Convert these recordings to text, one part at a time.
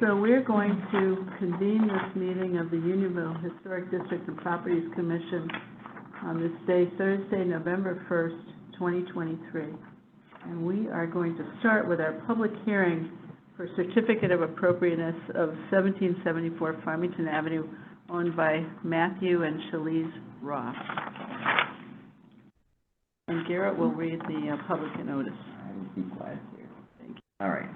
So we're going to convene this meeting of the Unionville Historic District and Properties Commission on this day, Thursday, November 1st, 2023. And we are going to start with our public hearing for Certificate of Appropriateness of 1774 Farmington Avenue, owned by Matthew and Shalise Ross. And Garrett will read the public notice. I will be quiet here. Thank you. All right.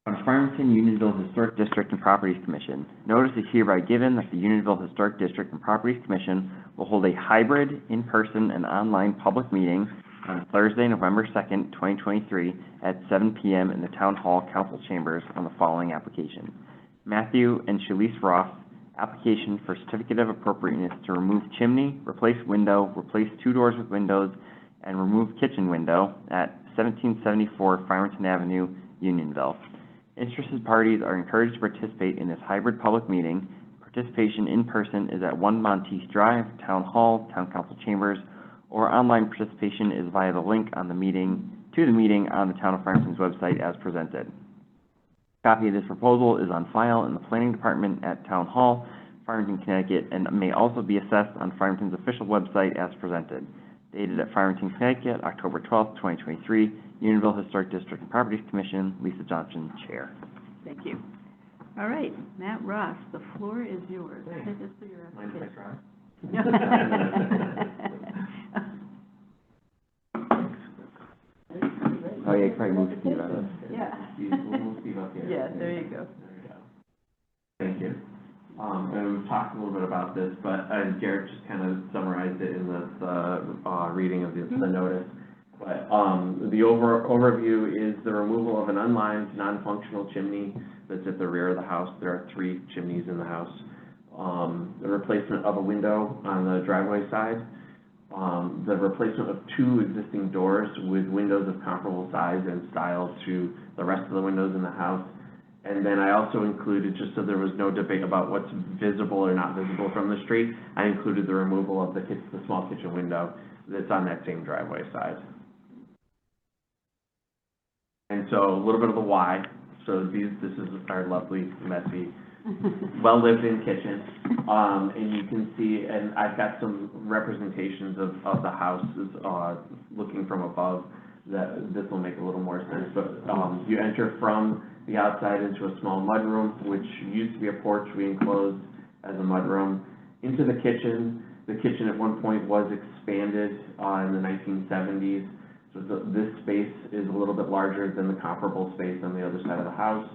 On Farmington Unionville Historic District and Properties Commission, notice is hereby given that the Unionville Historic District and Properties Commission will hold a hybrid, in-person, and online public meeting on Thursday, November 2nd, 2023 at 7 p.m. in the Town Hall Council Chambers on the following application. Matthew and Shalise Ross, application for Certificate of Appropriateness to remove chimney, replace window, replace 2 doors with windows, and remove kitchen window at 1774 Farmington Avenue, Unionville. Interested parties are encouraged to participate in this hybrid public meeting. Participation in person is at 1 Monteith Drive, Town Hall, Town Council Chambers, or online participation is via the link on the meeting on the Town of Farmington's website as presented. A copy of this proposal is on file in the Planning Department at Town Hall, Farmington, Connecticut, and may also be assessed on Farmington's official website as presented. Dated at Farmington, Connecticut, October 12th, 2023, Unionville Historic District and Properties Commission, Lisa Johnson, Chair. Thank you. All right, Matt Ross, the floor is yours. Hey. Take us through your application. Oh, yeah, you can probably move Steve out of Yeah. We'll move Steve up here. Yeah, there you go. There you go. Thank you. And we've talked a little bit about this, but Garrett just kind of summarized it in the reading of the notice. But the overview is the removal of an unlined, non-functional chimney that's at the rear of the house. There are 3 chimneys in the house. The replacement of a window on the driveway side. The replacement of 2 existing doors with windows of comparable size and style to the rest of the windows in the house. And then I also included, just so there was no debate about what's visible or not visible from the street, I included the removal of the small kitchen window that's on that same driveway side. And so a little bit of the why. So this is our lovely, messy, well-lived-in kitchen. And you can see, and I've got some representations of the house looking from above. That this will make a little more sense. But you enter from the outside into a small mudroom, which used to be a porch we enclosed as a mudroom, into the kitchen. The kitchen at one point was expanded in the 1970s. So this space is a little bit larger than the comparable space on the other side of the house.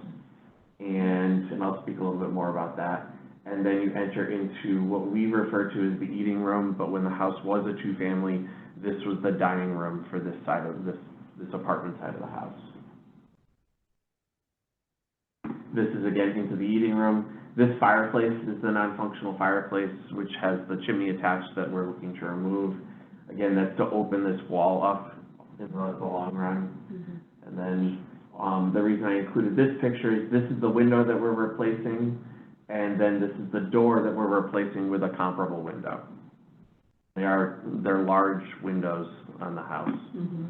And I'll speak a little bit more about that. And then you enter into what we refer to as the eating room, but when the house was a 2-family, this was the dining room for this side of this apartment side of the house. This is again into the eating room. This fireplace is the non-functional fireplace, which has the chimney attached that we're looking to remove. Again, that's to open this wall up in the long run. Mm-hmm. And then the reason I included this picture is this is the window that we're replacing, and then this is the door that we're replacing with a comparable window. They're large windows on the house. Mm-hmm.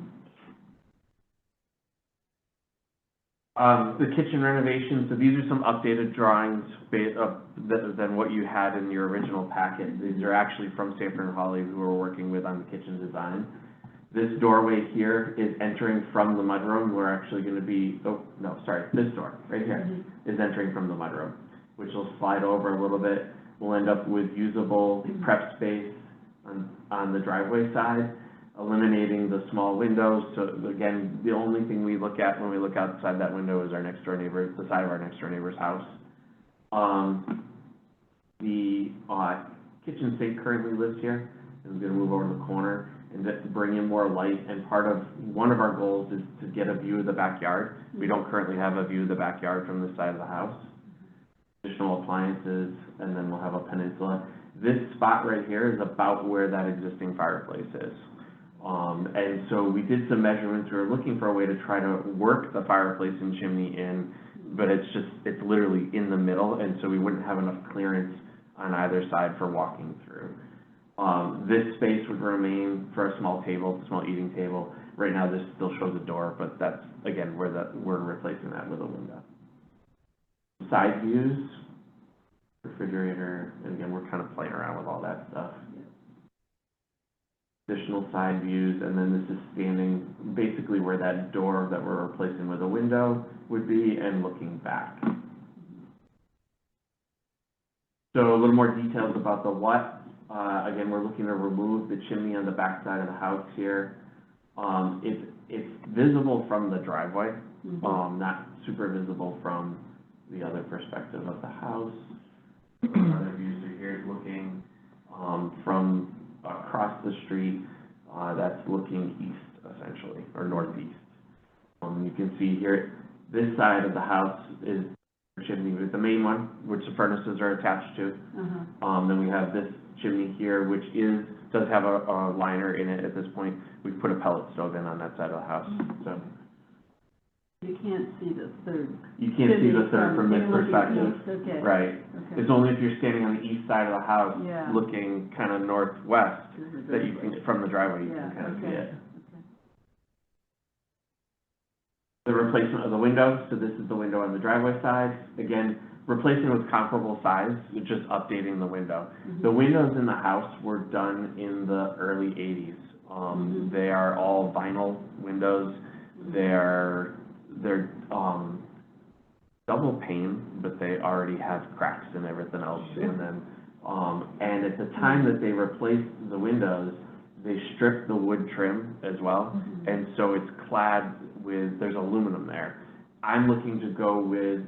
The kitchen renovation, so these are some updated drawings than what you had in your original packet. These are actually from Sanford and Hawley, who we're working with on the kitchen design. This doorway here is entering from the mudroom. We're actually going to be, this door right here is entering from the mudroom, which will slide over a little bit. We'll end up with usable prep space on the driveway side, eliminating the small windows. So again, the only thing we look at when we look outside that window is our next door neighbor, the side of our next door neighbor's house. The kitchen sink currently lives here, and we're going to move over to the corner and to bring in more light. And one of our goals is to get a view of the backyard. We don't currently have a view of the backyard from this side of the house. Additional appliances, and then we'll have a peninsula. This spot right here is about where that existing fireplace is. And so we did some measurements. We were looking for a way to try to work the fireplace and chimney in, but it's literally in the middle, and so we wouldn't have enough clearance on either side for walking through. This space would remain for a small table, a small eating table. Right now this still shows a door, but that's, again, we're replacing that with a window. Side views, refrigerator, and again, we're kind of playing around with all that stuff. Additional side views, and then this is standing basically where that door that we're replacing with a window would be and looking back. So a little more details about the what. Again, we're looking to remove the chimney on the back side of the house here. It's visible from the driveway, not super visible from the other perspective of the house. Other views are here looking from across the street. That's looking east, essentially, or northeast. You can see here, this side of the house is chimney with the main one, which the furnaces are attached to. Then we have this chimney here, which does have a liner in it at this point. We've put a pellet stove in on that side of the house. So you can't see the third. You can't see the third from this perspective. Okay. Right. Okay. It's only if you're standing on the east side of the house, Yeah. looking kind of northwest, that you can, from the driveway, you can kind of see it. The replacement of the window, so this is the window on the driveway side. Again, replacing with comparable size, just updating the window. The windows in the house were done in the early 80s. They are all vinyl windows. They're double pane, but they already have cracks and everything else. And then, and at the time that they replaced the windows, they stripped the wood trim as well. And so it's clad with, there's aluminum there. I'm looking to go with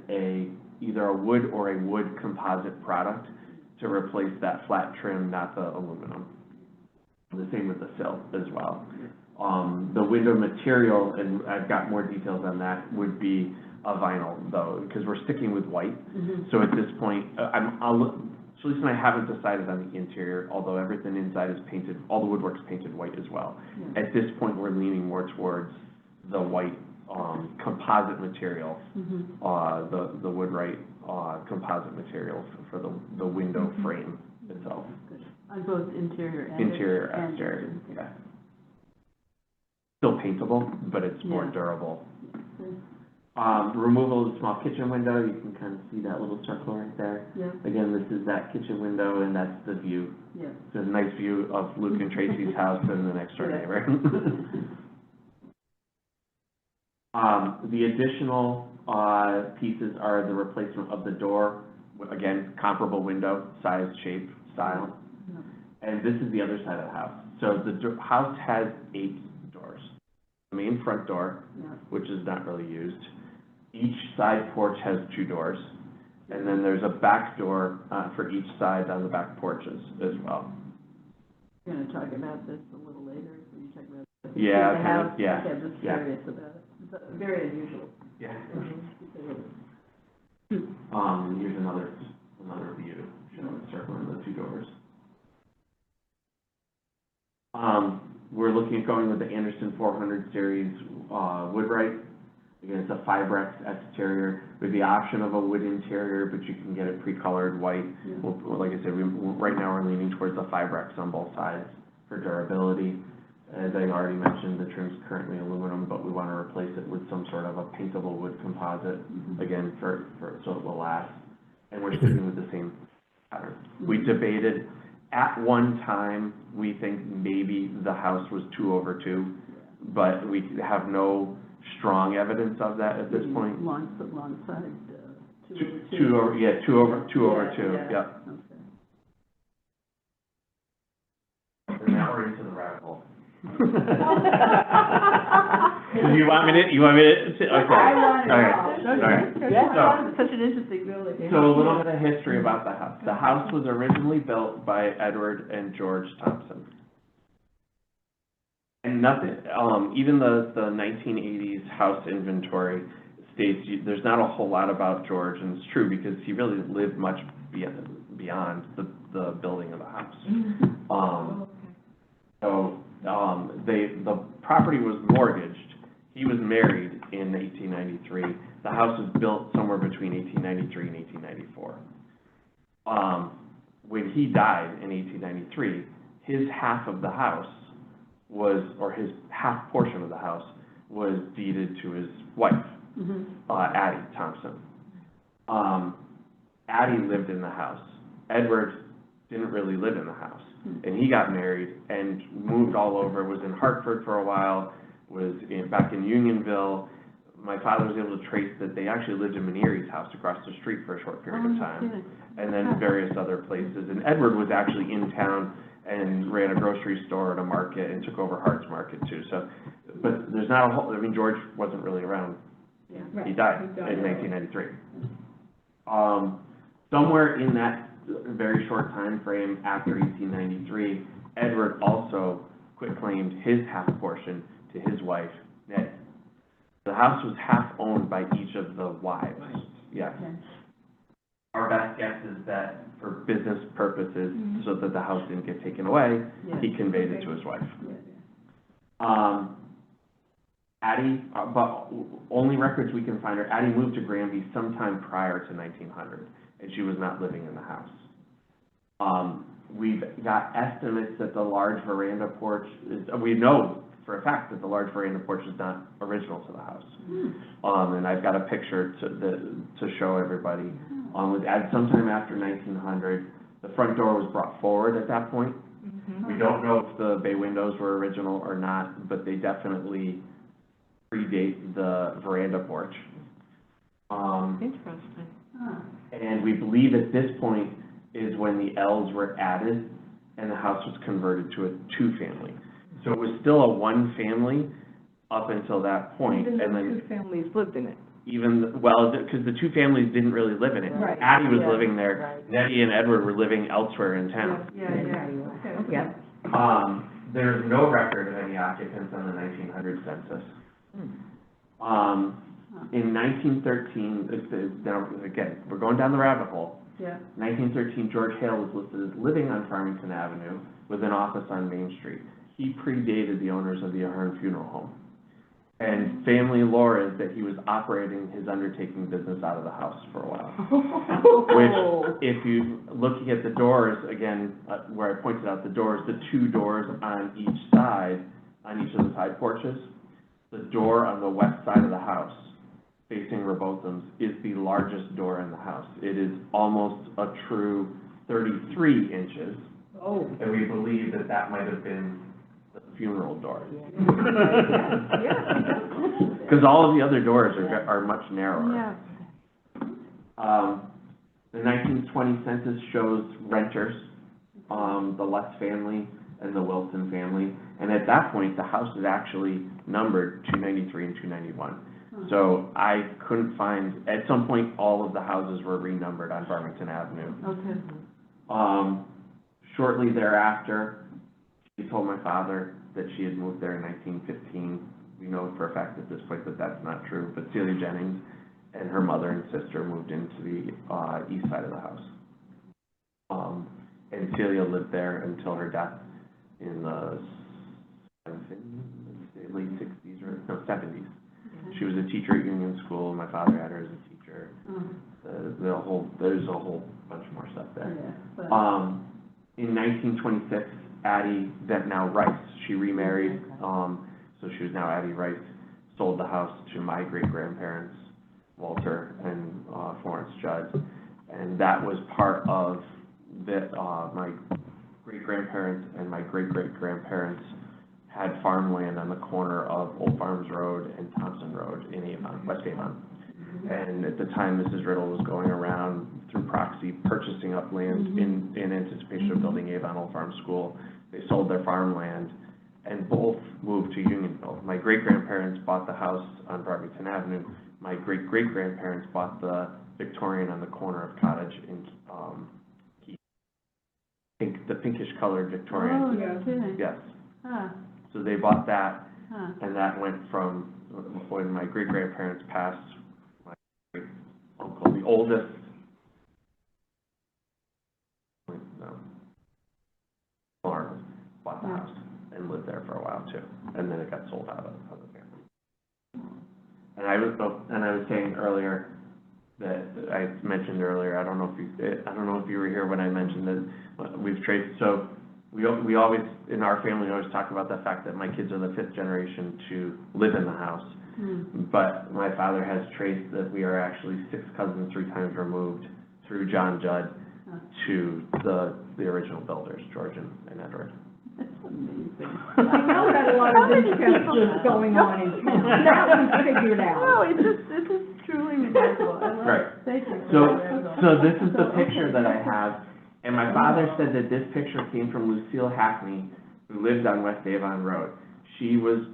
either a wood or a wood composite product to replace that flat trim, not the aluminum. The same with the sill as well. The window material, and I've got more details on that, would be a vinyl though, because we're sticking with white. So at this point, so Lisa and I haven't decided on the interior, although everything inside is painted, all the woodwork's painted white as well. At this point, we're leaning more towards the white composite material, the Woodwright composite material for the window frame itself. On both interior and exterior, yeah. Still paintable, but it's more durable. Removal of the small kitchen window, you can kind of see that little circle right there. Again, this is that kitchen window, and that's the view. It's a nice view of Luke and Tracy's house and the next door neighbor. The additional pieces are the replacement of the door, again, comparable window, size, shape, style. And this is the other side of the house. So the house has 8 doors. The main front door, which is not really used. Each side porch has 2 doors. And then there's a back door for each side on the back porches as well. You're going to talk about this a little later when you talk about the house. Yeah. Okay, I'm just curious about it. It's very unusual. Yeah. Here's another view showing circling the 2 doors. We're looking at going with the Anderson 400 series Woodwright. Again, it's a Fibrex exterior with the option of a wood interior, but you can get it pre-colored white. Well, like I said, right now we're leaning towards the Fibrex on both sides for durability. As I already mentioned, the trim's currently aluminum, but we want to replace it with some sort of a paintable wood composite, again, so it will last. And we're sticking with the same pattern. We debated, at one time, we think maybe the house was 2 over 2, but we have no strong evidence of that at this point. Long side, 2 over 2. Yep. And now we're into the rabbit hole. You want me to? Okay. I want it all right. Yeah, it's such an interesting building. So a little bit of history about the house. The house was originally built by Edward and George Thompson. And nothing, even the 1980s house inventory states there's not a whole lot about George, and it's true because he really lived much beyond the building of the house. The property was mortgaged. He was married in 1893. The house was built somewhere between 1893 and 1894. When he died in 1893, his half of the house or his half portion of the house was deeded to his wife, Addie Thompson. Addie lived in the house. Edward didn't really live in the house. And he got married and moved all over, was in Hartford for a while, back in Unionville. My father was able to trace that they actually lived in Maneri's house across the street for a short period of time, and then various other places. And Edward was actually in town and ran a grocery store and a market and took over Hart's Market too. So, but there's not a whole, I mean, George wasn't really around. Yeah. He died in 1993. Somewhere in that very short time frame after 1893, Edward also quitclaimed his half portion to his wife, Nettie. The house was half owned by each of the wives. Yes. Okay. Our best guess is that for business purposes, so that the house didn't get taken away, he conveyed it to his wife. Addie, but only records we can find are Addie moved to Granby sometime prior to 1900, and she was not living in the house. We've got estimates that the large veranda porch is, we know for a fact that the large veranda porch is not original to the house. And I've got a picture to show everybody. At sometime after 1900, the front door was brought forward at that point. We don't know if the bay windows were original or not, but they definitely predate the veranda porch. Interesting. And we believe at this point is when the L's were added and the house was converted to a two-family. So it was still a one-family up until that point. Even and though then two families lived in it. because the two families didn't really live in it. Right. Addie was Yeah. living there. Right. Nettie and Edward were living elsewhere in town. Yeah. There's no record of any occupants on the 1900 census. In 1913, now again, we're going down the rabbit hole. 1913, George Hale was listed as living on Farmington Avenue with an office on Main Street. He predated the owners of the Ahern Funeral Home. And family lore is that he was operating his undertaking business out of the house for a while. Which, if you looking at the doors, again, where I pointed out the doors, the two doors on each side, on each of the side porches, the door on the west side of the house, facing Rebothams, is the largest door in the house. It is almost a true 33 inches. Oh. And we believe that that might have been the funeral door. Because all of the other doors are much narrower. The 1920 census shows renters, the Lutz family and the Wilson family. And at that point, the house is actually numbered 293 and 291. So I couldn't find, at some point, all of the houses were renumbered on Farmington Avenue. Shortly thereafter, she told my father that she had moved there in 1915. We know for a fact at this point that that's not true, but Celia Jennings and her mother and sister moved into the east side of the house. And Celia lived there until her death in the late 60s or no, 70s. She was a teacher at Union School. My father had her as a teacher. There's a whole bunch more stuff there. In 1926, Addie, that now Rice, she remarried, so she was now Addie Rice, sold the house to my great-grandparents, Walter and Florence Judd, and that was part of my great-grandparents and my great-great-grandparents had farmland on the corner of Old Farms Road and Thompson Road in Avon, West Avon. And at the time, Mrs. Riddle was going around through proxy purchasing up land in anticipation of building Avon Old Farm School. They sold their farmland and both moved to Unionville. My great-grandparents bought the house on Farmington Avenue. My great-great-grandparents bought the Victorian on the corner of Cottage and the pinkish-colored Victorian. Yes. So they bought that, and that went from when my great-grandparents passed, my great-uncle, the oldest, Arnold, bought the house and lived there for a while too, and then it got sold out of the family. And I was saying earlier that I mentioned earlier. I don't know if you were here when I mentioned that we've traced. So we always in our family always talk about the fact that my kids are the 5th generation to live in the house. But my father has traced that we are actually 6 cousins 3 times removed through John Judd to the original builders, George and Edward. That's amazing. I know that a lot of this stuff was going on in town. That was figured No, out. this is truly remarkable. I love Right. it. Thank you. So this is the So, picture okay. that I have, and my father said that this picture came from Lucille Hackney, who lived on West Avon Road. She was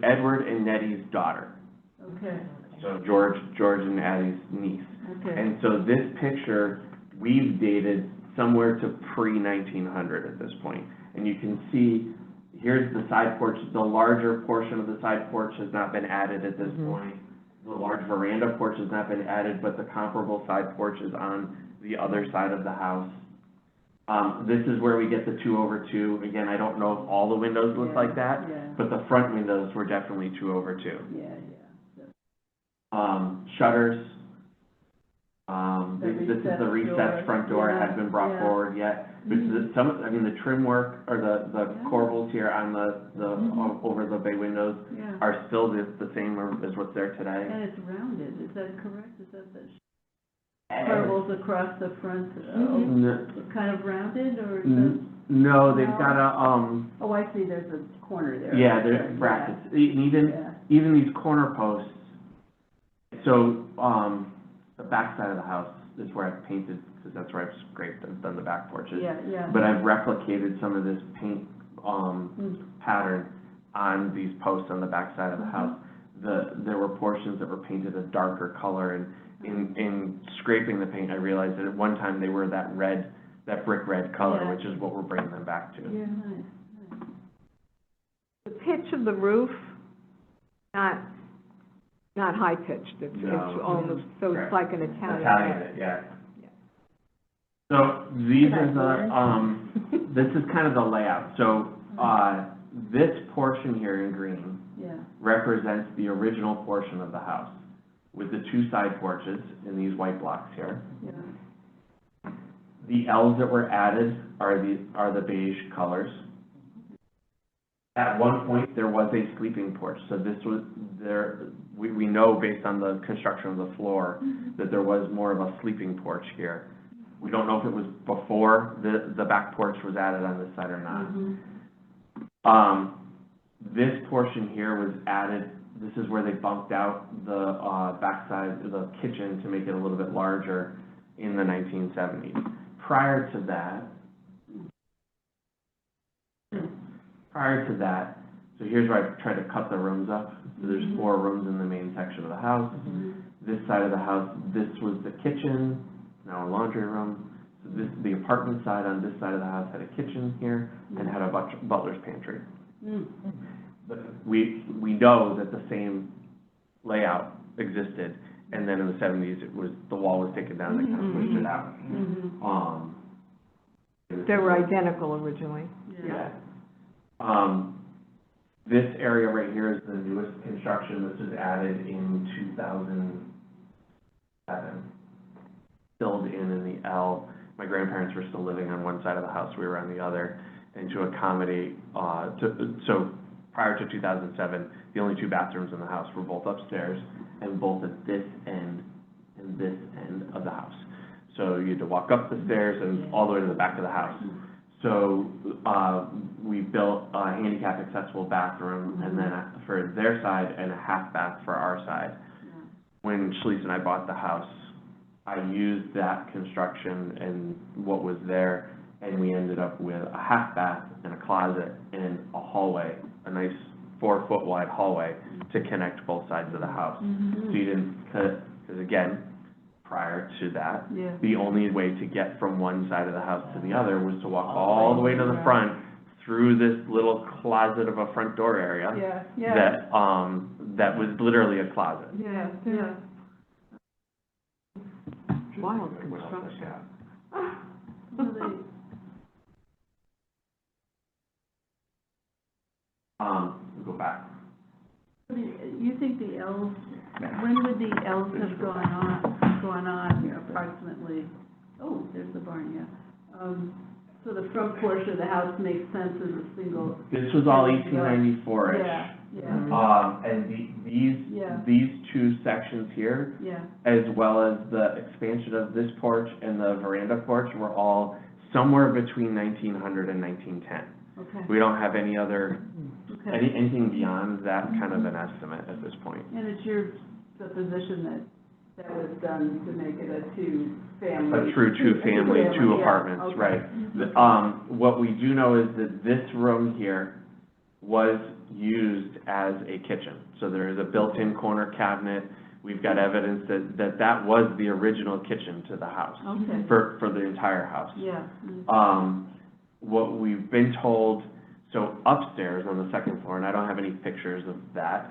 Edward and Nettie's daughter, Okay, so George and Addie's niece. okay. And so this picture, we've dated somewhere to pre-1900 at this point. And you can see, here's the side porch, the larger portion of the side porch has not been added at this point. The large veranda porch has not been added, but the comparable side porch is on the other side of the house. This is where we get the 2/2. Again, I don't know if all the windows look Yeah, like that, yeah. but the front windows were definitely 2/2. Yeah, Shutters. The This is the recessed recessed door, front door, yeah, hasn't been brought yeah. forward yet. But the trim work, or the Yeah. corbels here on the Mhm. over the bay windows yeah. are still the same as what's there today. And it's rounded, is that correct? Is that the And- corbels across the front, N- kind of rounded, or is it? No, they've No. got Oh, I see, there's a corner there. yeah, Right, there's brackets, and even Yeah. these corner posts. So, the back side of the house is where I've painted, because that's where I've scraped and done the back porches. Yeah, yeah. But I've replicated some of this paint, Mm. pattern on these posts on the back side of the Mhm. house. There were portions that were painted a darker color, and in scraping the paint, I realized that at one time they were that brick red color, Yeah. which is what we're bringing them back to. Yeah, nice. The pitch of the roof, not high pitched, it's No. almost, so it's Correct. like an Italian. Italian, yeah. Yeah. So these Good are idea. this is kind of the layout. So, this portion here in green Yeah, represents the original portion of the house, with the 2 side porches in these white blocks here. yeah. The L's that were added are the beige colors. At one point, there was a sleeping porch, so this was we know based on the construction of the floor that there was more of a sleeping porch here. We don't know if it was before the back porch was added on this side or not. Mhm. This portion here was added, this is where they bumped out the backside, the kitchen, to make it a little bit larger in the 1970s. Prior to that, so here's where I tried to cut the rooms up. So there's 4 rooms in the main section of the house. This side of the house, this was the kitchen, now a laundry room. So the apartment side on this side of the house had a kitchen here and had a butler's pantry. Mm. But we know that the same layout existed, and then in the 70s, the wall was taken down and kind of pushed it out. Mhm. They were identical originally. Yeah. This area right here is the newest construction. This was added in 2007. Filled in the L. My grandparents were still living on one side of the house, we were on the other, and to accommodate, so prior to 2007, the only 2 bathrooms in the house were both upstairs and both at this end and this end of the house. So you had to walk up the stairs and all the way to the back of the house. So, we built a handicap accessible bathroom, and then for their side and a half bath for our side. When Schlese and I bought the house, I used that construction and what was there, and we ended up with a half bath and a closet and a hallway, a nice 4-foot wide hallway to connect both sides of the house. So you didn't cut, because again, prior to that, Yeah. the only way to get from one side of the house to the other was to walk all the way to the front through this little closet of a front door area Yeah, yeah. that was literally a closet. Yeah, yeah. Wild What else I construction. got? So We'll go back. you think the L's, when would the L's have gone on approximately? Oh, there's the barn, yeah. So the front portion of the house makes sense as a single. This was all 1894-ish. Yeah, yeah. And Yeah. these two sections here, Yeah, as well as the expansion of this porch and the veranda porch, were all somewhere between 1900 and 1910. okay, We don't have any other, okay. anything beyond that kind of an estimate at this point. And it's your supposition that was done to make it a two-family? A true two-family, two yeah, apartments, okay. right. What we do know is that this room here was used as a kitchen. So there is a built-in corner cabinet. We've got evidence that was the original kitchen to the house, Okay, for the entire house. yeah. What we've been told, so upstairs on the second floor, and I don't have any pictures of that,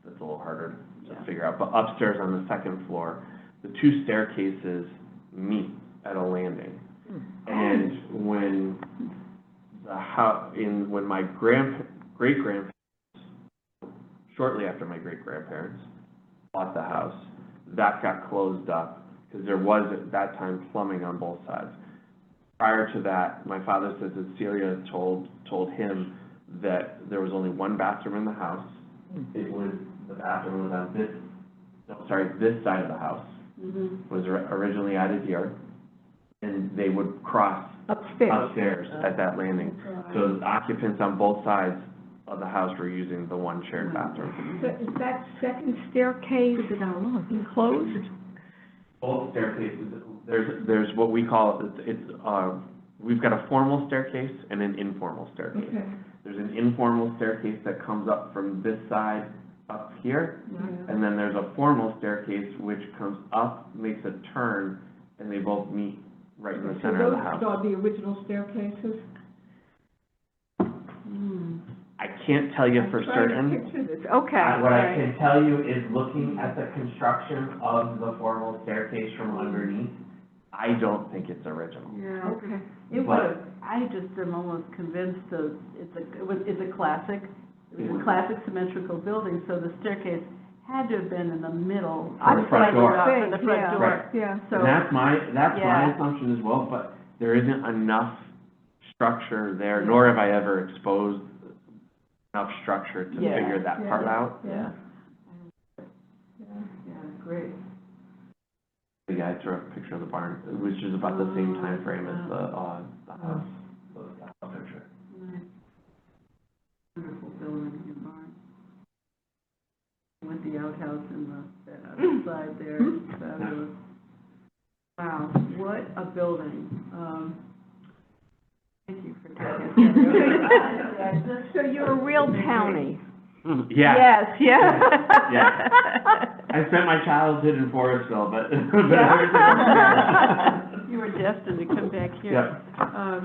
that's a little harder to Yeah. figure out, but upstairs on the second floor, the two staircases meet at a landing. And when the when my great-grandparents, shortly after my great-grandparents bought the house, that got closed up, because there was, at that time, plumbing on both sides. Prior to that, my father says that Celia told him that there was only one bathroom in the house. The bathroom was on this side of the house, was originally added here, and they would cross upstairs at that landing. So the occupants on both sides of the house were using the one shared bathroom. So is that second staircase enclosed? Both staircases, there's what we call, we've got a formal staircase and an informal staircase. Okay. There's an informal staircase that comes up from this side up here, and then there's a formal staircase which comes up, makes a turn, and they both meet right in the center of the house. So those are the original staircases? I can't tell you for certain. Okay. What I can tell you is, looking at the construction of the formal staircase from underneath, I don't think it's original. Yeah. Okay. It was, I just am almost convinced that it's a classic symmetrical building, so the staircase had to have been in the middle. For the front door. For the front door. Yeah. So, And that's my Yeah. assumption as well, but there isn't enough structure there, nor have I ever exposed enough structure to Yeah. figure that part out. yeah. Yeah, great. The guy threw a picture of the barn, which is about the same time frame as the house, the picture. Nice. Wonderful building and barn. With the outhouse and that other side there, it's fabulous. Wow, what a building. Thank you for taking us. So you're a real townie? Yeah. Yes, yeah. Yeah. I spent my childhood in Forestville, but everything You were destined to come back here. Yeah. I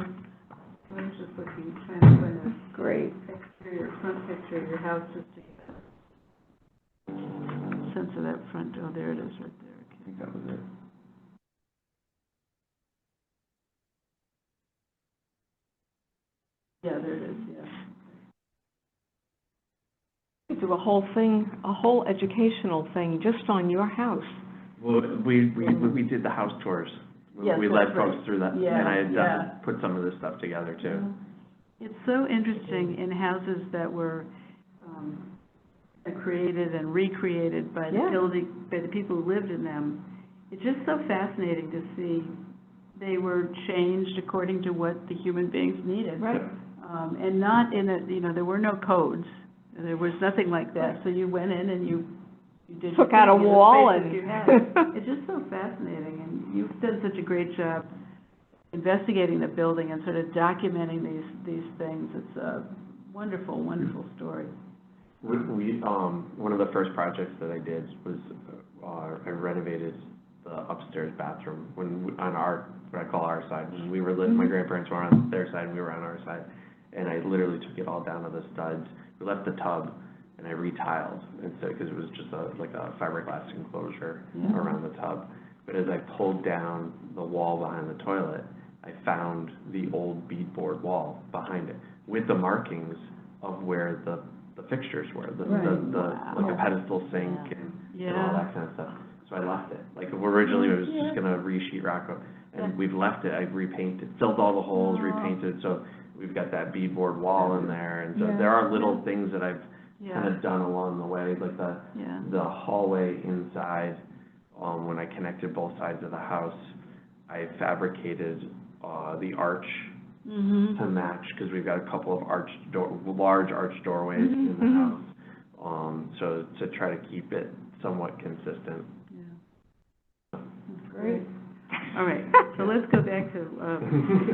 was just looking, trying to find a Great. picture, your front picture of your house, just to get a sense of that front, oh, there it is, right there, I okay. think that was it. Yeah, there it is, yeah. Do a whole thing, a whole educational thing just on your house. Well, we did the house tours. Yes, We led that's right. folks through that, Yeah, and I had yeah. put some of this stuff together too. It's so interesting in houses that were, created and recreated by the by the people who lived in them. It's just so fascinating to see they were changed according to what the human beings needed. Right. And not in a, there were no codes. There was nothing like that. So you went in and you did. Took out a your thing in the wall spaces and. you had. It's just so fascinating, and you've done such a great job investigating the building and sort of documenting these things. It's a wonderful, wonderful story. One of the first projects that I did was, I renovated the upstairs bathroom on what I call our side. When we were my grandparents were on their side, and we were on our side. And I literally took it all down to the studs. We left the tub, and I retiled, and so, because it was just like a fiberglass enclosure around the tub. But as I pulled down the wall behind the toilet, I found the old beadboard wall behind it, with the markings of where the fixtures were, like a pedestal sink and all that kind of stuff. So I left it. Like, originally it was just gonna re-sheet rock, and we've left it. I've repainted, filled all the holes, repainted, so we've got that beadboard wall in there, and so there are little things that I've Yeah, done along the way, like yeah. the hallway inside, when I connected both sides of the house, I fabricated, the arch Mm-hmm. to match, because we've got a couple of large arch doorways in the house. So to try to keep it somewhat consistent. Yeah. Great. All right, so let's go back to,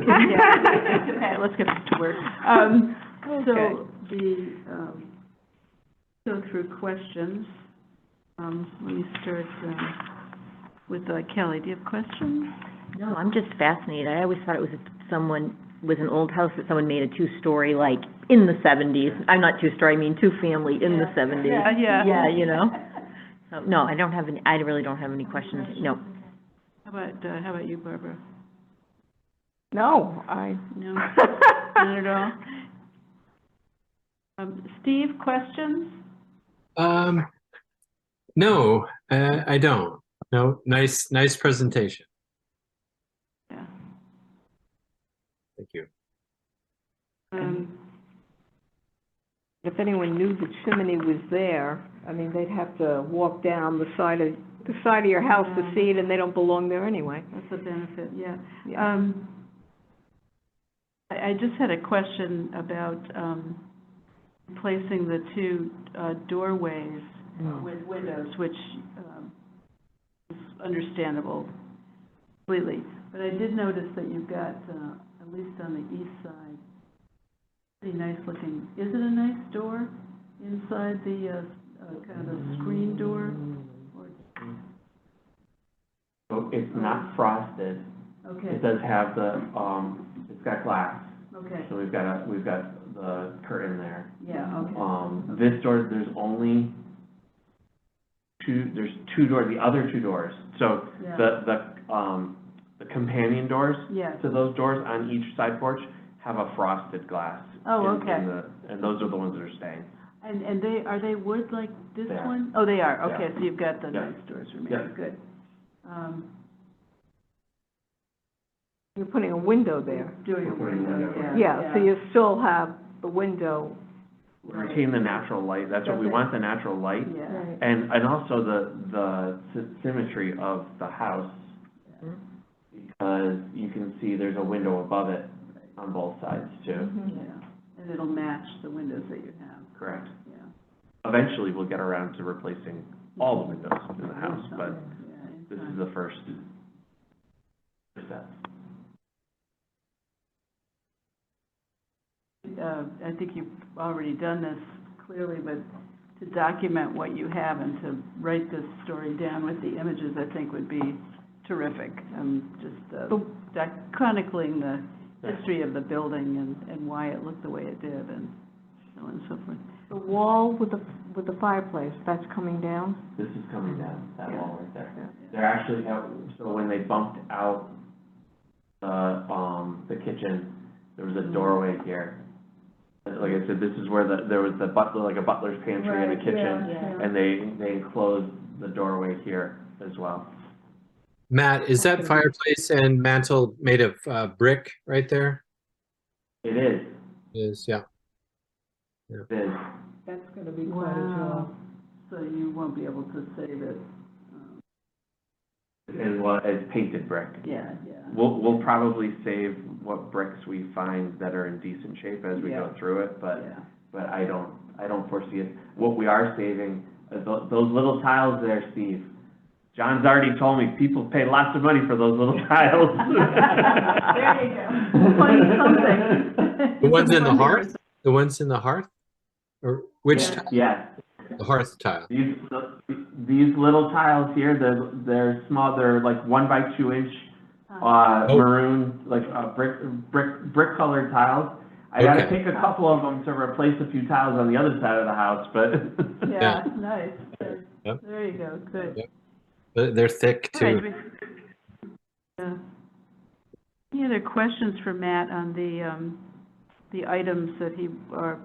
yeah, let's get back to work. So go through questions. Let me start, with, Kelly. Do you have questions? No, I'm just fascinated. I always thought it was was an old house that someone made a two-story, like, in the 70s. I'm not two-story, I mean two-family in the 70s. Yeah. Yeah, you know? So, no, I really don't have any questions, no. How about you, Barbara? No, No, not at all? Steve, questions? No, I don't. No, nice presentation. Yeah. Thank you. if anyone knew the chimney was there, I mean, they'd have to walk down the side of your house to see it, and they don't belong there anyway. That's a benefit, yeah. Yeah. I just had a question about, replacing the two, doorways with windows, which, is understandable completely. But I did notice that you've got, at least on the east side, pretty nice looking, is it a nice door inside the, kind of a screen door? Or, So it's not frosted. okay, It does have the, it's got glass, okay, so we've got the curtain there. yeah, okay. This door, there's two doors, the other two doors. So Yeah. the companion doors Yeah. to those doors on each side porch have a frosted glass. Oh, in okay. And those are the ones that are staying. And are they wood like this They are. one? Oh, they are, Yeah. okay, so you've got the Yeah. nice doors Yeah. remaining, good. You're putting a window there. Doing a We're putting a window, window. yeah. Yeah, so you still have the window. Retain the natural light, that's what we want, the natural light. Yeah, And also the symmetry of the house, because you can see there's a window above it on both sides too. yeah, and it'll match the windows that you have, Correct. yeah. Eventually, we'll get around to replacing all the windows in the house, but Yeah, this is inside. the first step. I think you've already done this clearly, but to document what you have and to write this story down with the images, I think would be terrific. Just, chronicling the history of the building and why it looked the way it did, and so on and so forth. The wall with the fireplace, that's coming down? This is coming down, that Yeah. wall right there. Yeah. They're actually, so when they bumped out the kitchen, there was a doorway here. Like I said, this is where there was the butler, like a butler's pantry and a Right, kitchen, yeah. and they enclosed the doorway here as well. Matt, is that fireplace and mantle made of brick right there? It is, It is, yeah. it is. That's gonna be quite a Wow, job. so you won't be able to save it. It's painted brick. Yeah. We'll probably save what bricks we find that are in decent shape as we go Yeah. through it, but Yeah. I don't foresee it. What we are saving, is those little tiles there, Steve. John's already told me people pay lots of money for those little tiles. There you go. Funny something. The ones in the hearth? The ones in the hearth? Or which, Yes, tile? yes. The hearth tile? These little tiles here, they're small, they're like 1 by 2 inch, Oh. maroon, like, brick colored tiles. I gotta Okay. take a couple of them to replace a few tiles on the other side of the house, but. Yeah, nice. Yep. There you go, good. Yep. They're thick All right, too. any other questions for Matt on the items that or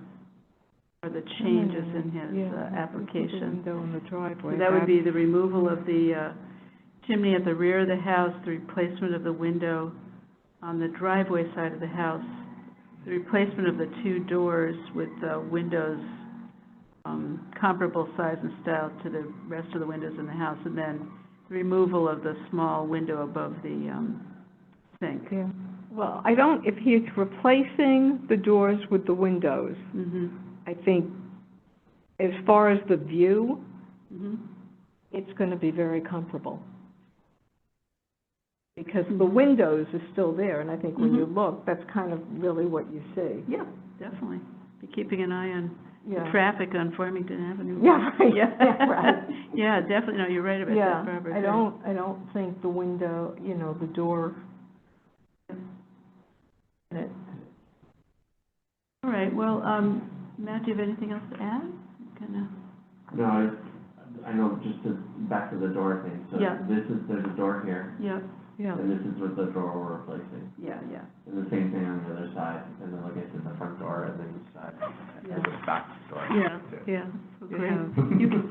the changes in his application? Window in the driveway. So that would be the removal of the chimney at the rear of the house, the replacement of the window on the driveway side of the house, the replacement of the two doors with windows comparable size and style to the rest of the windows in the house, and then the removal of the small window above the, sink. Yeah. Well, if he's replacing the doors with the windows, Mm-hmm, I think as far as the view, mm-hmm. it's gonna be very comparable. Because the windows are still there, and I think when you look, that's kind of really what you see. Yeah, definitely. Be keeping an eye on the Yeah. traffic on Farmington Avenue. Yeah, right, Yeah. yeah, right. Yeah, definitely, no, you're right about that, Barbara. I don't think the window, the door. All right, well, Matt, do you have anything else to add? No, I know, just back to the door thing, so Yeah. there's a door here, Yeah, Yeah. and this is what the door we're replacing. yeah. And the same thing on the other side, and then like I said, the front door and then each side, Yeah. and the back door. Yeah, yeah, great. You can-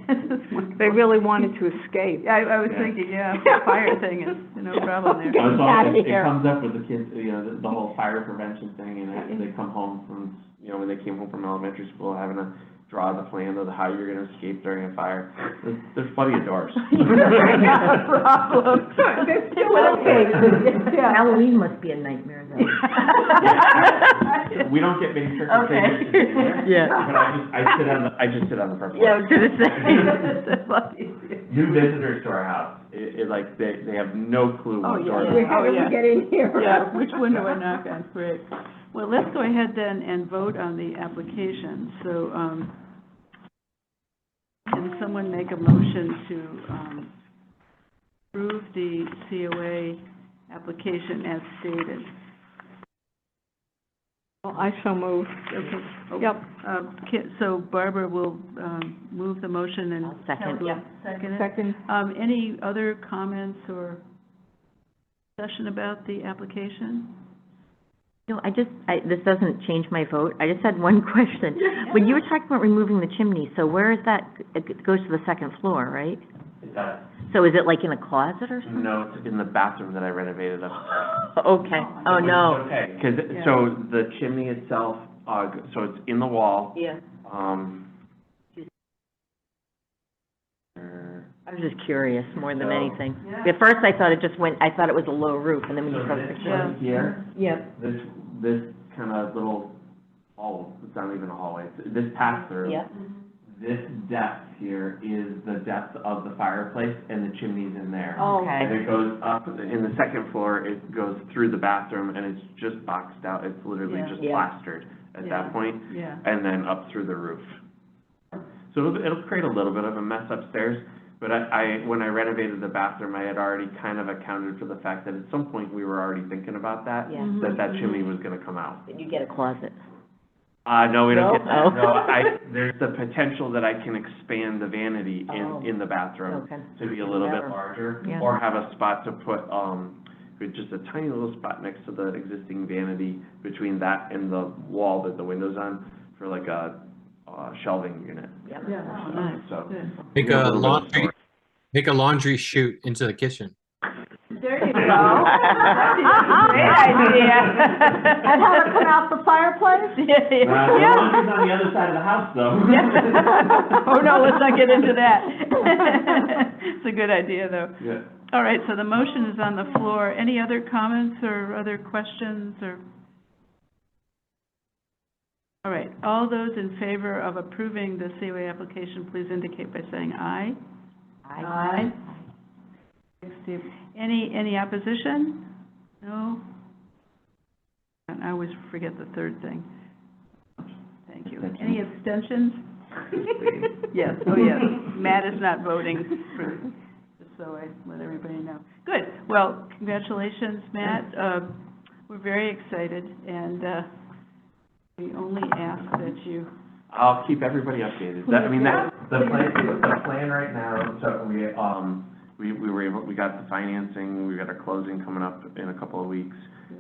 That's just wonderful. They really wanted to escape. I was Yeah. thinking, yeah, the fire thing is, no problem there. No, it's all, Outta it here. comes up with the kids, the whole fire prevention thing, and they come home from, when they came home from elementary school, having to draw the plan of how you're gonna escape during a fire. There's plenty of doors. Not a problem. Yeah. Halloween must be a nightmare, though. We don't get many trick or treaters Okay. anywhere. Yeah. But I just sit on the front porch. Yeah, I was gonna say. That's lucky. New visitors to our house, like, they have no clue Oh, what yeah, door. yeah. How did we get in here? Yeah, which window I knock on, great. Well, let's go ahead then and vote on the application. So, can someone make a motion to, approve the COA application as stated? Well, I so moved. Okay. Yep. So Barbara will, move the motion and. I'll second. Kelly will second it. Second. Any other comments or discussion about the application? No, this doesn't change my vote. I just had one question. When you were talking about removing the chimney, so where is that, it goes to the second floor, right? It does. So is it like in a closet or something? No, it's in the bathroom that I renovated up. Okay, oh, no. Okay, 'cause, Yeah. so the chimney itself, so it's in the wall, Yeah. I was just curious more than So- anything. Yeah. At first, I thought I thought it was a low roof, and then when you So started this picturing. right here, Yep. this kind of little hall, it's not even a hallway, this pass-through. Yep. This depth here is the depth of the fireplace, and the chimney's in there. Oh, Okay. And it goes up, in the second floor, it goes through the bathroom, and it's just boxed out, it's literally Yeah. just Yeah. plastered at Yeah. that point, Yeah. and then up through the roof. So it'll create a little bit of a mess upstairs, but when I renovated the bathroom, I had already kind of accounted for the fact that at some point, we were already thinking about that, Yeah. that chimney was gonna come out. Did you get a closet? No, we don't No? get that. Oh. No, there's the potential that I can expand the vanity Oh. in the bathroom Okay. to be a little bit Never. larger, Yeah. or have a spot to put, with just a tiny little spot next to the existing vanity between that and the wall that the window's on for like a shelving unit. Yep. Yeah, oh, nice, So- good. Make Yeah, a little bit of laundry, storage. make a laundry chute into the kitchen. There you go. Great idea. And have it come out the fireplace? The laundry's on the other side of the house, though. Oh, no, let's not get into that. It's a good idea, though. Yeah. All right, so the motion is on the floor. Any other comments or other questions or? All right, all those in favor of approving the COA application, please indicate by saying aye. Aye. Thanks, Steve. Any opposition? No? And I always forget the third thing. Thank you. Any abstentions? Yes, oh yes. Matt is not voting for, just so I let everybody know. Good. Well, congratulations, Matt. We're very excited, and we only ask that you, I'll keep everybody updated. The plan right now, so we were able, we got the financing, we got our closing coming up in a couple of weeks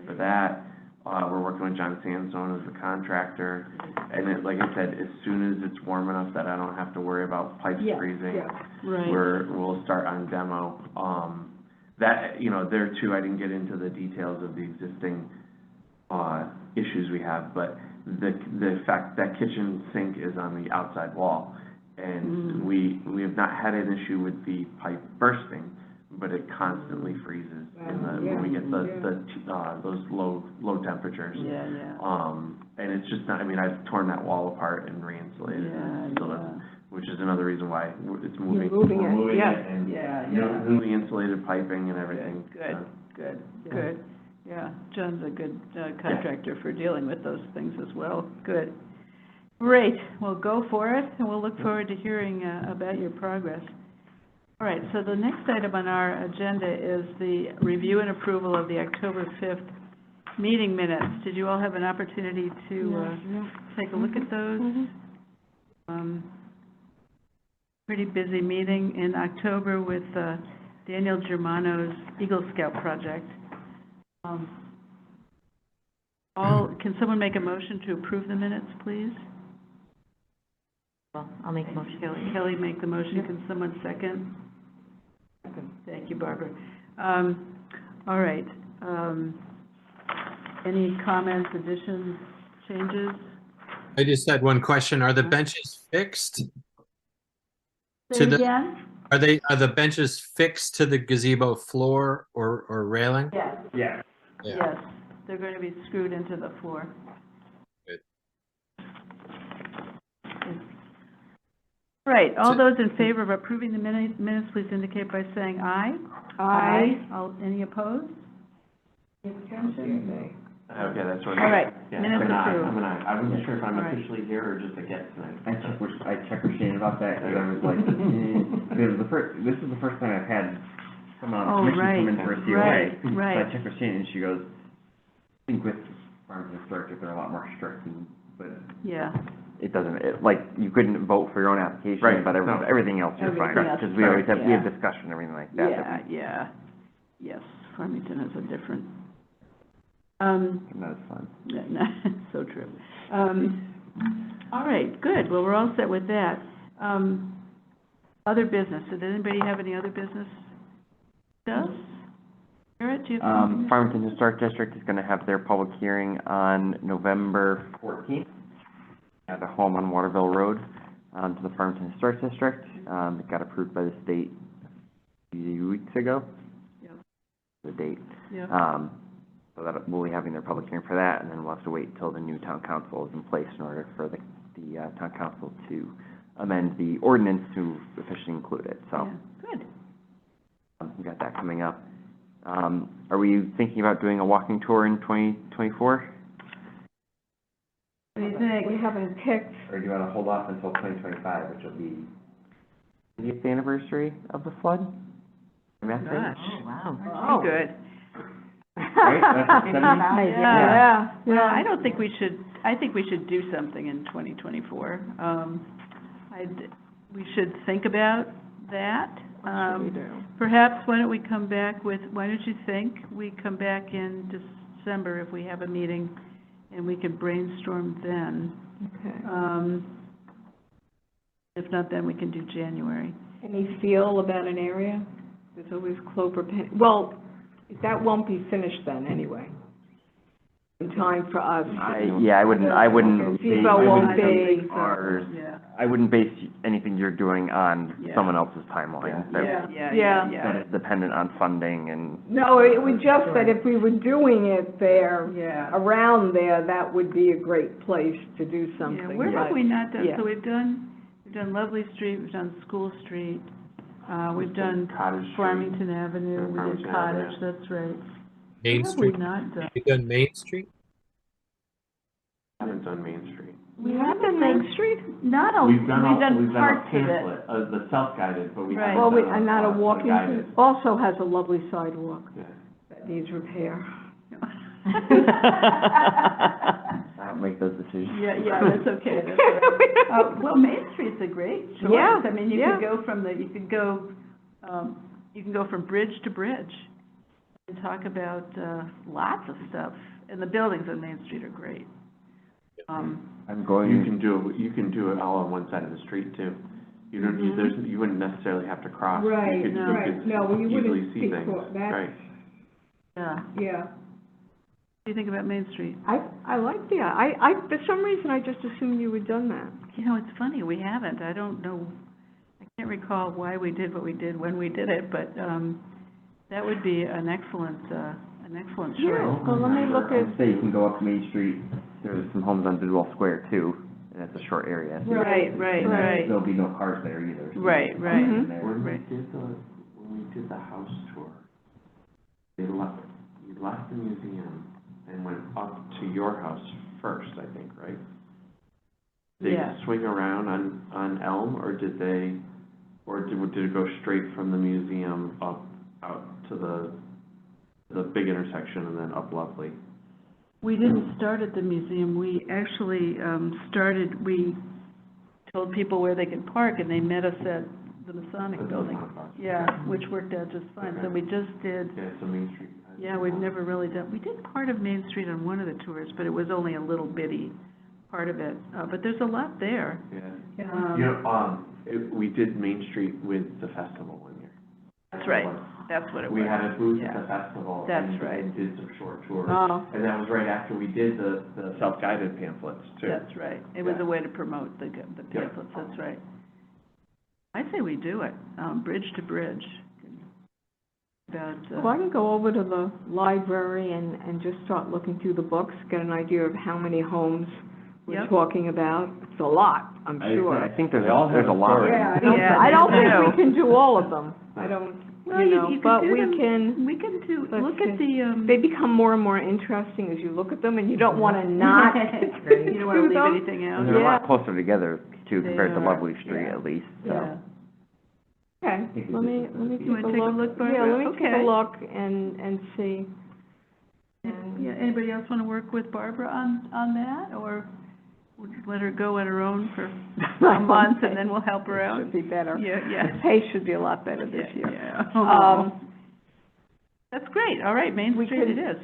for that. We're working with John Sandstone as the contractor, and it, like I said, as soon as it's warm enough that I don't have to worry about pipes freezing, right. we'll start on demo. There too, I didn't get into the details of the existing, issues we have, but the fact that kitchen sink is on the outside wall. And we have not had an issue with the pipe bursting, but it constantly freezes when we get those low temperatures. And it's just not, I mean, I've torn that wall apart and re-insulated it, and it still doesn't, which is another reason why it's moving. You're moving it, We're moving yeah. it and, Yeah, newly insulated piping and everything. Good. Yeah, John's a good contractor for dealing with those things as well. Good. Great, well, go for it, and we'll look forward to hearing about your progress. All right, so the next item on our agenda is the review and approval of the October 5th meeting minutes. Did you all have an opportunity to take a look at those? Pretty busy meeting in October with Daniel Germano's Eagle Scout project. Can someone make a motion to approve the minutes, please? Well, I'll make a motion. Kelly make the motion, can someone second? Thank you, Barbara. All right, any comments, additions, changes? I just had one question. Are the benches fixed? Say it again? Are the benches fixed to the gazebo floor or railing? Yes. Yeah. Yeah. Yes, they're going to be screwed into the floor. Good. Right, all So- those in favor of approving the minutes, please indicate by saying aye. Any opposed? Okay, that's what. All right, Yeah, minutes I'm an aye, approved. I'm an aye. I wasn't sure if I'm All right. officially here or just a guest tonight. I checked with Shane about that, because I was like, this is the first time I've had someone on Oh, the commission come in for a COA. right. So I checked with Shane, and she goes, I think with farms and historic, they're a lot more strict, but Yeah, it doesn't, like, you couldn't vote for your own application, Right, but no. everything else you're fine. Everything else Because is we always fine, have, we have yeah. discussion, and everything like that. yes, Farmington is a different, And that is fun. so true. All right, good, well, we're all set with that. Other business, did anybody have any other business? Garrett, do you have something? Farmington Historic District is gonna have their public hearing on November 14th at the home on Waterville Road, to the Farmington Historic District. It got approved by the state a few weeks ago. Yep. The date. Yeah. So that we'll be having their public hearing for that, and then we'll have to wait until the new town council is in place in order for the town council to amend the ordinance to officially include it, so. Yeah, good. We got that coming up. Are we thinking about doing a walking tour in 2024? What do you think? We haven't picked, Or do you want to hold off until 2025, which will be the 50th anniversary of the flood? Gosh. Oh, wow. Oh, good. Right, that's the 70s? Yeah. Well, yeah. I don't think we should, I think we should do something in 2024. We should think about that. what should we do? Perhaps, why don't we come back with, why don't you think we come back in December if we have a meeting and we can brainstorm then? Okay. If not, then we can do January. Any feel about an area? There's always Clover Pen, well, that won't be finished then anyway. In time for us. I wouldn't base Gazebo won't be. ours, Yeah. I wouldn't base anything you're doing on Yeah. someone else's timeline. That Yeah. is dependent on funding and, No, it would just that if we were doing it there, Yeah. around there, that would be a great place to do something. Yeah, where have but- we not done, yeah. so we've done Lovely Street, we've done School Street, we've done Cottage Street. Farmington Avenue, we Farmington did Cottage, Avenue. that's right. Main What have we Street? not done? You done Main Street? Haven't done Main Street. We have done Main Street? Not a, We've done a parts of it. pamphlet, the self-guided, but we Right. haven't Well, done and not a a walking, guided. also has a lovely sidewalk Yeah. that needs repair. I don't make those decisions. Yeah, that's okay, that's all right. Well, Main Street's a great choice. Yeah, I mean, you yeah. could go from you could go from bridge to bridge and talk about, lots of stuff. And the buildings on Main Street are great. I'm You going, can do it all on one side of the street too. You don't, you wouldn't necessarily have to cross. Right, You could- no. you Right, could no, you easily wouldn't see see things. that's- Right. Yeah. Yeah. do you think about Main Street? I like the, for some reason, I just assumed you had done that. You know, it's funny, we haven't. I don't know, I can't recall why we did what we did when we did it, but, that would be an excellent choice. Yeah, well, let me look at, Say you can go up Main Street, there's some homes on Bidwell Square too, and it's a short area. Right, And right. there'll be no cars there either. so Right, you can right. park in there. Right. When we did the house tour, you left the museum and went up to your house first, I think, right? Did Yeah. they swing around on Elm, or did it go straight from the museum up, out to the big intersection and then up Lovely? We didn't start at the museum, we actually, we told people where they could park, and they met us at the Masonic Building. Yeah, which worked out just fine, so we just did, Yeah, so Main Street. yeah, we've never really done, we did part of Main Street on one of the tours, but it was only a little bitty part of it, but there's a lot there. Yeah. Um, You know, we did Main Street with the festival one year. That's right, that's what it was. We had a booth at Yeah. the festival. That's and- right. And did some short tours. oh, And that was right after we did the self-guided pamphlets too. That's right, it was Yeah. a way to promote the pamphlets, that's right. I say we do it, bridge to bridge. About, well, I can go over to the library and just start looking through the books, get an idea of how many homes we're Yep. talking about. It's a lot, I'm sure. I think there's They all there's have a lot. stories. Yeah, Yeah, I don't they think do. we can do all of them. I don't, Well, you you know, could but do we them. can, We can do, Let's look at see. the, they become more and more interesting as you look at them, and you don't want to not you don't wanna do leave them. anything out. And they're a lot Yeah. closer together too They compared to are, Lovely Street yeah. at least, so. Yeah. Okay, think let me You take wanna a take a look. look, Yeah, Barbara? let me take Okay. a look and see. Yeah, anybody else wanna work with Barbara on that, or would you let her go on her own for a month and then we'll help her out? Should be better. Yeah, The yeah. pace should be a lot better this year. Yeah. That's great, all right, Main we Street could- it is.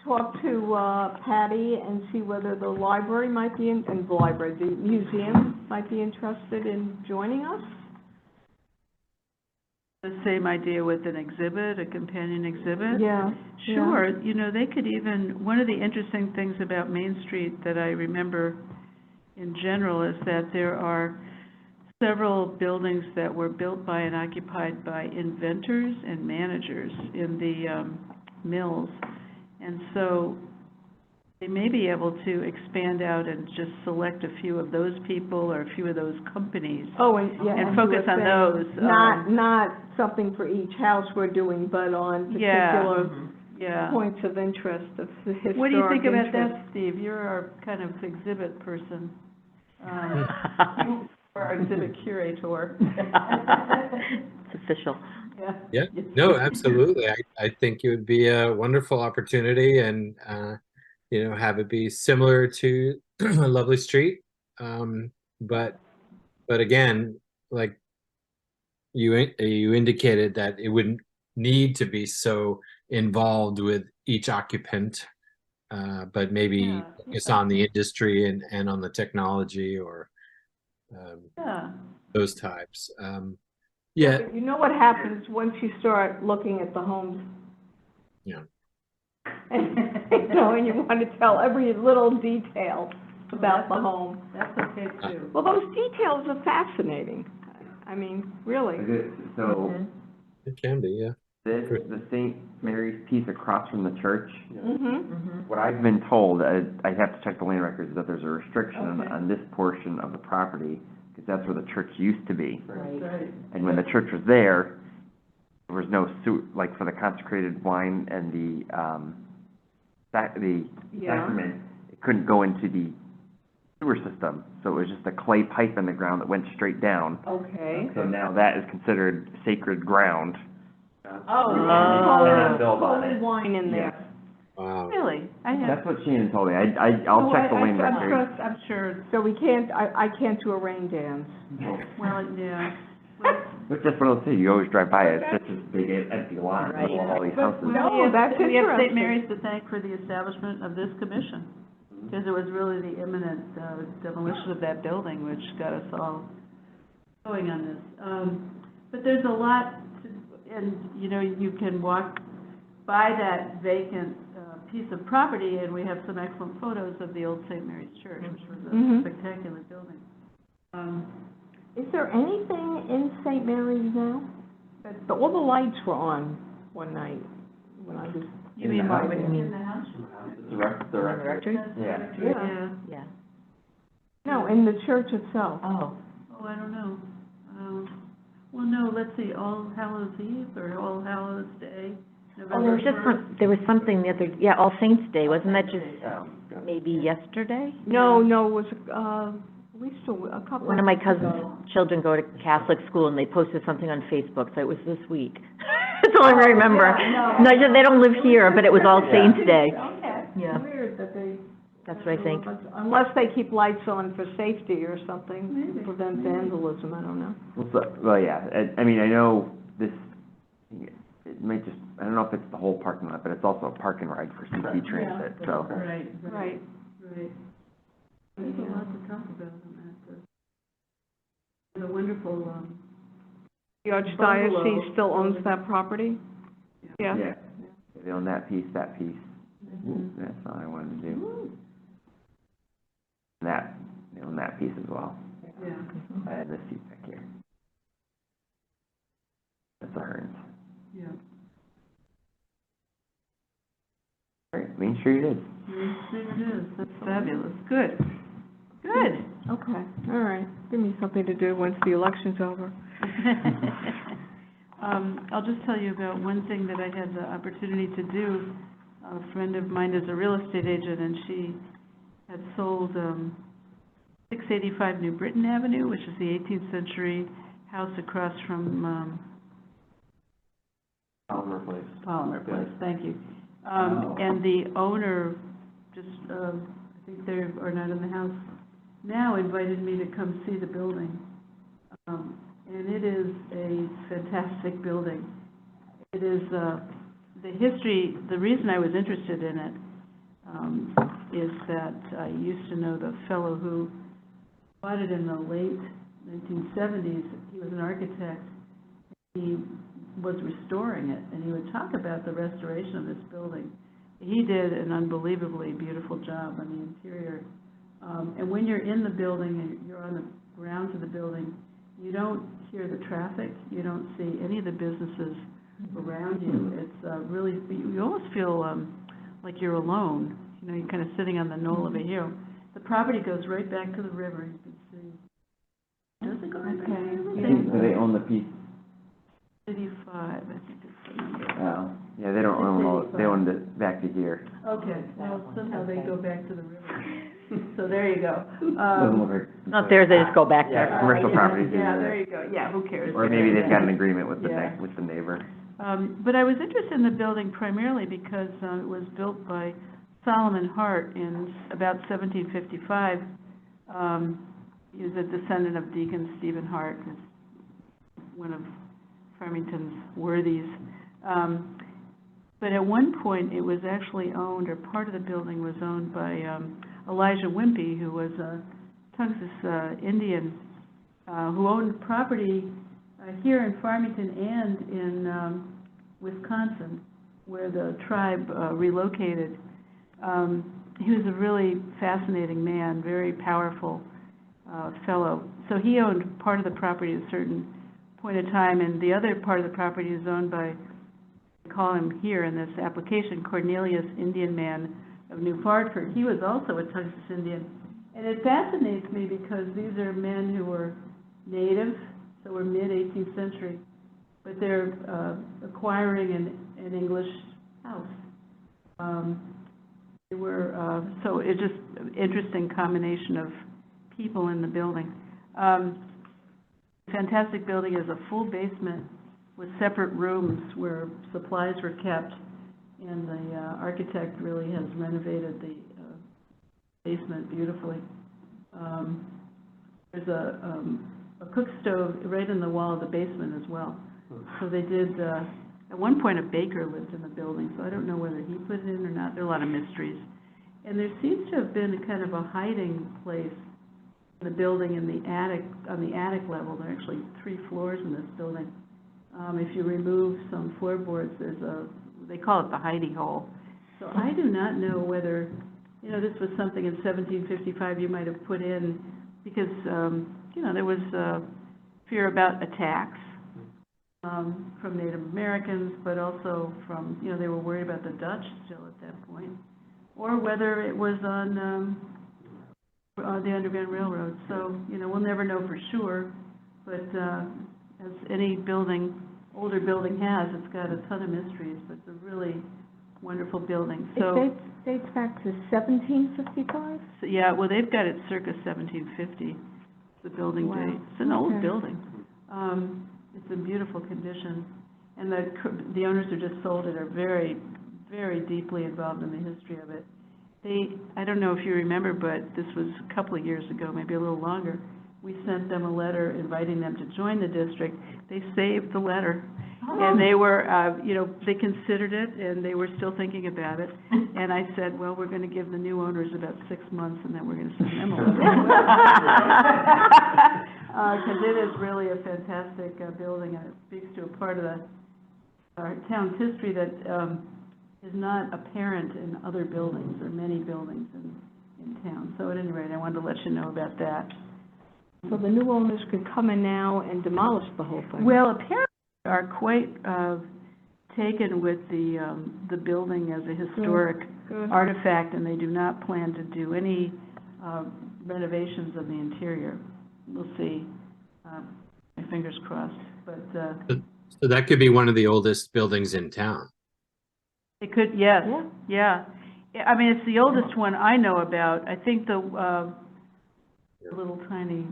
Talk to Patty and see whether the library might be the museum might be interested in joining us. The same idea with an exhibit, a companion exhibit? Yeah. Sure, you know, they could even, one of the interesting things about Main Street that I remember in general is that there are several buildings that were built by and occupied by inventors and managers in the mills. And so they may be able to expand out and just select a few of those people or a few of those companies. Oh, and, yeah. And you focus were on saying those, Not something for each house we're doing, but on particular Yeah. points of interest, of the historic What do you think about interest. that, Steve? You're our kind of exhibit person. Or our exhibit curator. It's official. Yeah, no, absolutely. I think it would be a wonderful opportunity and, have it be similar to Lovely Street. But again, like you indicated that it wouldn't need to be so involved with each occupant, but maybe Yeah, focus on the industry and on the technology or Yeah. those types. Yeah, But you know what happens once you start looking at the homes? Yeah. And you want to tell every little detail about the home. That's okay too. Well, those details are fascinating. I mean, really. So, it can be, yeah. the St. Mary's piece across from the church, Mm-hmm. what I've been told, I have to check the land records, that there's a restriction Okay. on this portion of the property, because that's where the church used to be. Right. And when the church was there was no like for the consecrated wine and the Yeah. sacrament, it couldn't go into the sewer system, so it was just a clay pipe in the ground that went straight down. Okay. So now that is considered sacred ground. Oh, And build on holy it. wine in there. Wow. Really? I have, That's what Shannon told me. I'll check the land records. I'm sure, So we can't, I can't do a rain dance. well, yeah. It's just one of those things, you always drive by it, it's just this big empty lot in the middle of all these houses. No, that's We have St. interesting. Mary's to thank for the establishment of this commission, because it was really the imminent demolition of that building which got us all going on this. But there's a lot, and, you can walk by that vacant piece of property, and we have some excellent photos of the old St. Mary's Church, which was a Mhm. spectacular building. Is there anything in St. Mary's now? All the lights were on one night when I was, You In mean the house? what, What do you in mean? the house? The rectory. Yeah. yeah. Yeah. No, in the church itself. Oh. Oh, I don't know. Well, no, let's see, All Hallows Eve or All Hallows Day? Oh, there was just there was something the other, yeah, All Saints Day, wasn't that just Oh, God. maybe yesterday? No, it was, at least a couple. One of my weeks cousin's ago. children go to Catholic school, and they posted something on Facebook, so it was this week. That's all I remember. yeah, No, they don't live here, but it was All Saints Day. Okay. Yeah. Weird that they. That's what I think. Unless they keep lights on for safety or something, Maybe. to prevent vandalism, I don't know. Well, yeah, I mean, I know this, it might just, I don't know if it's the whole parking lot, but it's also a park and ride for CT Transit, so. Right, Right. right. There's a lot to talk about on that. The wonderful, The Bungalow. Archdiocese still owns that property? Yeah. They own that piece, Mhm. that's all I wanted to do. That, they own that piece as well. yeah. I had this seat back here. That's a Hearns. Yeah. All right, Main Street it is. Yes, it is, that's fabulous, good, good. Okay, all right. Give me something to do once the election's over. I'll just tell you about one thing that I had the opportunity to do. A friend of mine is a real estate agent, and she had sold 685 New Britain Avenue, which is the 18th century house across from Palmer Place. Palmer Yeah. Place, thank you. And the owner, just, I think they are not in the house now, invited me to come see the building. And it is a fantastic building. It is, the history, the reason I was interested in it, is that I used to know the fellow who bought it in the late 1970s. He was an architect. He was restoring it, and he would talk about the restoration of this building. He did an unbelievably beautiful job on the interior. And when you're in the building and you're on the grounds of the building, you don't hear the traffic, you don't see any of the businesses around you. It's really, you almost feel like you're alone. You know, you're kind of sitting on the knoll of a hill. The property goes right back to the river, you can see. Does it go right back to the river? Do they own the piece? 85, I think it's the number. Oh, yeah, they don't own all, they own it back to here. Okay, well, somehow they go back to the river. So there you go. Doesn't look like. Not theirs, they just go back Yeah, there. commercial Yeah, properties. Yeah, do there that. you go, yeah, who cares? Or maybe they've got an agreement with the Yeah. with the neighbor. But I was interested in the building primarily because it was built by Solomon Hart in about 1755. He was a descendant of Deacon Stephen Hart, who's one of Farmington's worthies. But at one point, it was actually owned, or part of the building was owned by Elijah Wimpy, who was a Tungsis Indian, who owned property here in Farmington and in Wisconsin, where the tribe relocated. He was a really fascinating man, very powerful fellow. So he owned part of the property at a certain point of time, and the other part of the property is owned by, we call him here in this application, Cornelius Indian Man of New Fartford. He was also a Tungsis Indian. And it fascinates me because these are men who were native, so we're mid-18th century, but they're acquiring an English house. They were, so it's just an interesting combination of people in the building. Fantastic building is a full basement with separate rooms where supplies were kept, and the architect really has renovated the basement beautifully. There's a cook stove right in the wall of the basement as well. So they did, at one point a baker lived in the building, so I don't know whether he put it in or not. There are a lot of mysteries. And there seems to have been a kind of a hiding place in the building in the attic, on the attic level. There are actually 3 floors in this building. If you remove some floorboards, there's they call it the hidey hole. So I do not know whether, you know, this was something in 1755 you might have put in, because, you know, there was fear about attacks from Native Americans, but also from, you know, they were worried about the Dutch still at that point, or whether it was on the Underground Railroad. So, you know, we'll never know for sure, but as any building, older building has, it's got a ton of mysteries, but it's a really wonderful building. So, It dates back to 1755? so, yeah, well, they've got it circa 1750, the building Wow. date. It's an old Okay. building. It's in beautiful condition, and the owners who just sold it are very, very deeply involved in the history of it. I don't know if you remember, but this was a couple of years ago, maybe a little longer, we sent them a letter inviting them to join the district. They saved the letter, and they were, you know, they considered it, and they were still thinking about it. And I said, well, we're going to give the new owners about 6 months, and then we're going to send them a letter. Because it is really a fantastic building, and it speaks to a part of our town's history that is not apparent in other buildings, or many buildings in town. So at any rate, I wanted to let you know about that. So the new owners could come in now and demolish the whole thing? Well, apparently they are quite taken with the building as a historic Good. artifact, and they do not plan to do any renovations of the interior. We'll see. My fingers crossed, but So that could be one of the oldest buildings in town. it could, yes, Yeah. yeah. I mean, it's the oldest one I know about. I think the little tiny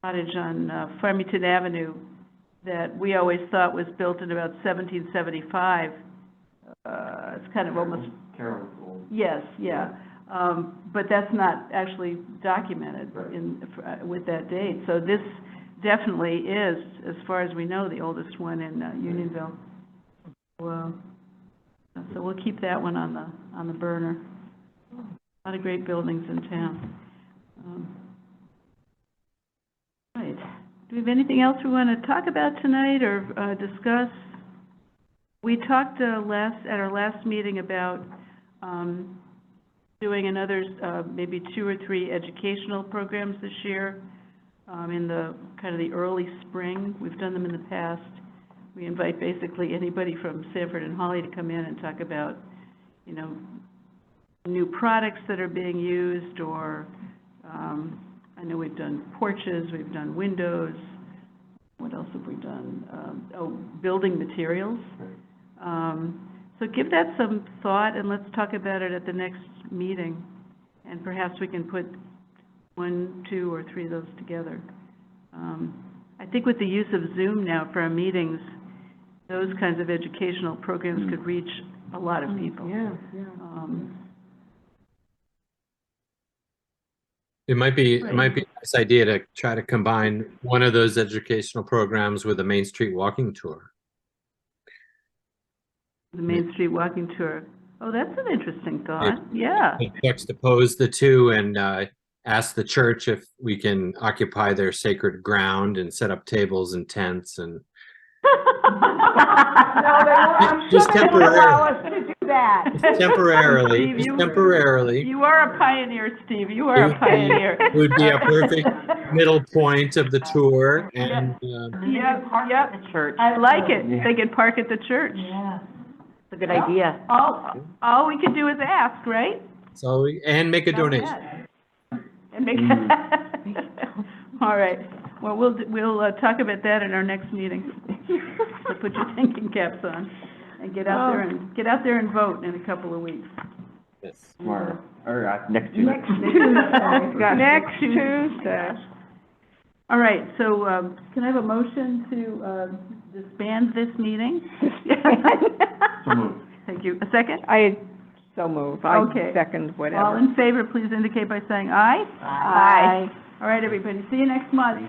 cottage on Farmington Avenue that we always thought was built in about 1775. It's kind of almost, Carol's old. yes, yeah. But that's not actually documented with that date. So this definitely is, as far as we know, the oldest one in Unionville. So we'll keep that one on the burner. A lot of great buildings in town. Right. Do we have anything else we want to talk about tonight or discuss? We talked at our last meeting about doing another maybe 2 or 3 educational programs this year in the kind of the early spring. We've done them in the past. We invite basically anybody from Sanford and Holly to come in and talk about, you know, new products that are being used, or I know we've done porches, we've done windows. What else have we done? Building materials. So give that some thought, and let's talk about it at the next meeting, and perhaps we can put 1, 2, or 3 of those together. I think with the use of Zoom now for our meetings, those kinds of educational programs could reach a lot of people. Yeah. It might be a nice idea to try to combine one of those educational programs with a Main Street walking tour. The Main Street walking tour. Oh, that's an interesting thought. Yeah. Juxtapose the two and ask the church if we can occupy their sacred ground and set up tables and tents and just temporarily. Temporarily, Steve, just temporarily. You are a pioneer, Steve. You are a pioneer. It would be a perfect middle point of the tour, and Yep. The church. I like it. Yeah. They could park at the church. Yeah. It's a good idea. All we can do is ask, right? so and make a Not donation. bad. And make, all right. Well, we'll talk about that in our next meeting. So put your thinking caps on and get out there and vote in a couple of weeks. Yes. Tomorrow, or next Tuesday. Next Tuesday. All right, so, can I have a motion to, disband this meeting? So moved. Thank you. A second? I so move. Okay. I second whatever. All in favor, please indicate by saying aye. Aye. All right, everybody, see you next month.